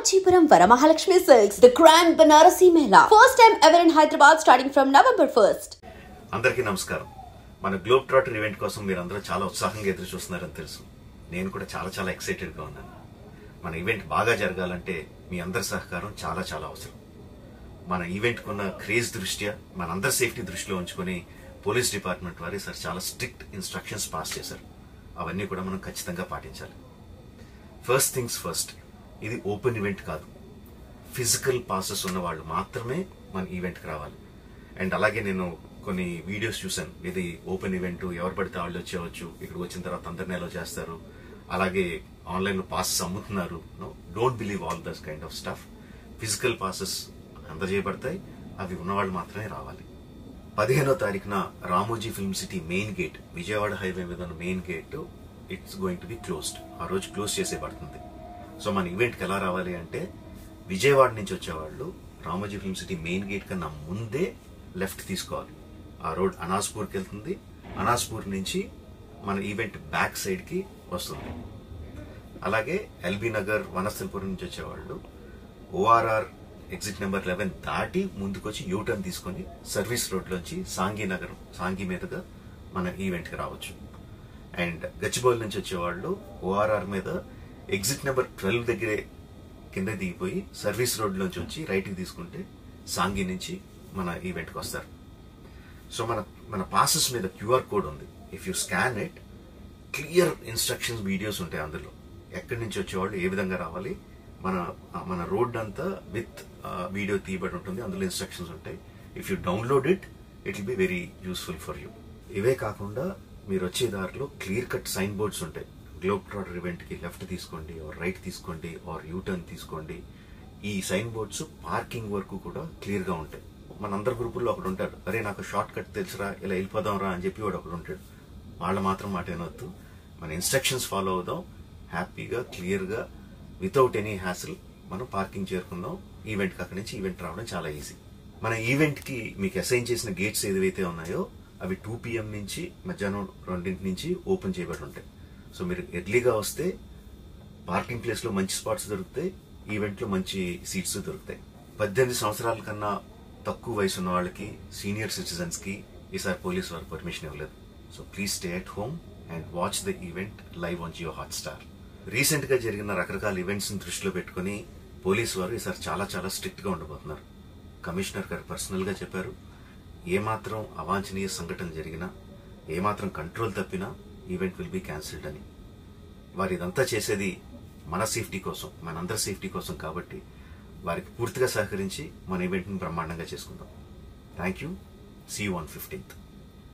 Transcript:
Kanchipuram Varamahalakshmi Silks, the Grand Banarasi Mela. First time ever in Hyderabad starting from November 1st. అందరికీ నమస్కారం. మన globe trotter event కోసం మీరందరూ చాలా ఉత్సాహంగా ఎదురు చూస్తున్నారని తెలుసు. నేను కూడా చాలా ఎక్సైటెడ్ గా ఉన్నాను. మన ఈవెంట్ బాగా జరగాలంటే మీ అందరి సహకారం చాలా అవసరం. మన ఈవెంట్ కున్న క్రేజ్ దృష్ట్యా మనందరి సేఫ్టీ దృష్టిలో ఉంచుకొని పోలీస్ డిపార్ట్మెంట్ వారు సార్ చాలా స్ట్రిక్ట్ ఇన్స్ట్రక్షన్స్ పాస్ చేశారు. అవన్నీ కూడా మనం ఖచ్చితంగా పాటించాలి. ఫస్ట్ థింగ్స్ ఫస్ట్, ఇది ఓపెన్ ఈవెంట్ కాదు. ఫిజికల్ పాసెస్ ఉన్న వాళ్ళు మాత్రమే మన ఈవెంట్కి రావాలి. అండ్ అలాగే నేను కొన్ని వీడియోస్ చూశాను, ఇది ఓపెన్ ఈవెంట్, ఎవరు పడితే వాళ్ళు వచ్చేవచ్చు, ఇక్కడికి వచ్చిన తర్వాత అందరినీ అలో చేస్తారు, అలాగే ఆన్లైన్లో పాసెస్ అమ్ముతున్నారు. Don't believe all this kind of stuff. Physical passes అందజేయబడతాయి, అవి ఉన్నవాళ్ళు మాత్రమే రావాలి. 15వ తారీఖున Ramoji film city main gate, Vijayawada highway మీద ఉన్న main gate it's going to be closed. ఆ రోజు క్లోజ్ చేసేయబడుతుంది. సో మన ఈవెంట్కి ఎలా రావాలి అంటే, విజయవాడ నుంచి వచ్చేవాళ్ళు Ramoji film city main gate కన్నా ముందే లెఫ్ట్ తీసుకోవాలి. ఆ రోడ్ అనాస్పూర్కి వెళ్తుంది. అనాస్పూర్ నుంచి మన ఈవెంట్ బ్యాక్ సైడ్కి వస్తుంది. అలాగే ఎల్బీ నగర్, వనస్థలపురం నుంచి వచ్చేవాళ్ళు ఓఆర్ఆర్ ఎగ్జిట్ నెంబర్ 11 దాటి ముందుకొచ్చి యూటర్న్ తీసుకొని సర్వీస్ రోడ్లోంచి సాంఘీ మీదుగా మన ఈవెంట్కి రావచ్చు. అండ్ గచ్చిబౌలి నుంచి వచ్చేవాళ్ళు ఓఆర్ఆర్ మీద ఎగ్జిట్ నెంబర్ 12 దగ్గరే కింద దిగిపోయి సర్వీస్ రోడ్లోంచి వచ్చి రైట్కి తీసుకుంటే సాంఘీ నుంచి మన ఈవెంట్కి వస్తారు. సో మన పాసెస్ మీద క్యూఆర్ కోడ్ ఉంది. If you scan it, clear instructions videos ఉంటాయి అందులో. ఎక్కడి నుంచి వచ్చేవాళ్ళు ఏ విధంగా రావాలి, మన రోడ్ అంతా విత్ వీడియో తీయబడి ఉంటుంది, అందులో ఇన్స్ట్రక్షన్స్ ఉంటాయి. If you download it will be very useful for you. ఇవే కాకుండా మీరు వచ్చే దారిలో క్లియర్ కట్ సైన్ బోర్డ్స్ ఉంటాయి. గ్లోబ్ ట్రాటర్ ఈవెంట్ కి లెఫ్ట్ తీసుకోండి, ఆర్ రైట్ తీసుకోండి, ఆర్ యూటర్న్ తీసుకోండి. ఈ సైన్ బోర్డ్స్ పార్కింగ్ వరకు కూడా క్లియర్ గా ఉంటాయి. మనందరి గ్రూపుల్లో ఒకడు ఉంటాడు, అరే నాకు షార్ట్ కట్ తెలుసురా, ఇలా వెళ్ళిపోదాం రా అని చెప్పి వాడు ఒకడు ఉంటాడు. వాళ్ళ మాత్రం మాట ఏనొద్దు, మన ఇన్స్ట్రక్షన్స్ ఫాలో అవుదాం. హ్యాపీగా క్లియర్ గా వితౌట్ ఎనీ హ్యాసిల్ మనం పార్కింగ్ చేరుకుందాం. ఈవెంట్కి అక్కడి నుంచి ఈవెంట్ రావడం చాలా ఈజీ. మన ఈవెంట్ కి మీకు అసైన్ చేసిన గేట్స్ ఏదైతే ఉన్నాయో అవి 2 PM నుంచి మధ్యాహ్నం 2 నుంచి ఓపెన్ చేయబడి ఉంటాయి. సో మీరు ఎర్లీగా వస్తే పార్కింగ్ ప్లేస్ లో మంచి స్పాట్స్ దొరుకుతాయి, ఈవెంట్ లో మంచి సీట్స్ దొరుకుతాయి. 18 సంవత్సరాల కన్నా తక్కువ వయసు ఉన్న వాళ్ళకి, సీనియర్ సిటిజన్స్ కి ఈసారి పోలీసు వారు పర్మిషన్ ఇవ్వలేదు. So please stay at home and watch the event live on Jio Hotstar. Recent గా జరిగిన రకరకాల ఈవెంట్స్ ని దృష్టిలో పెట్టుకుని పోలీసు వారు ఈసారి చాలా స్ట్రిక్ట్ గా ఉండబోతున్నారు. కమిషనర్ గారు పర్సనల్ గా చెప్పారు, ఏమాత్రం అవాంఛనీయ సంఘటన జరిగినా, ఏమాత్రం కంట్రోల్ తప్పినా ఈవెంట్ విల్ బి క్యాన్సిల్డ్ అని. వారు ఇదంతా చేసేది మన సేఫ్టీ కోసం, మనందరి సేఫ్టీ కోసం కాబట్టి వారికి పూర్తిగా సహకరించి మన ఈవెంట్ని బ్రహ్మాండంగా చేసుకుందాం. Thank you. See you on 15th.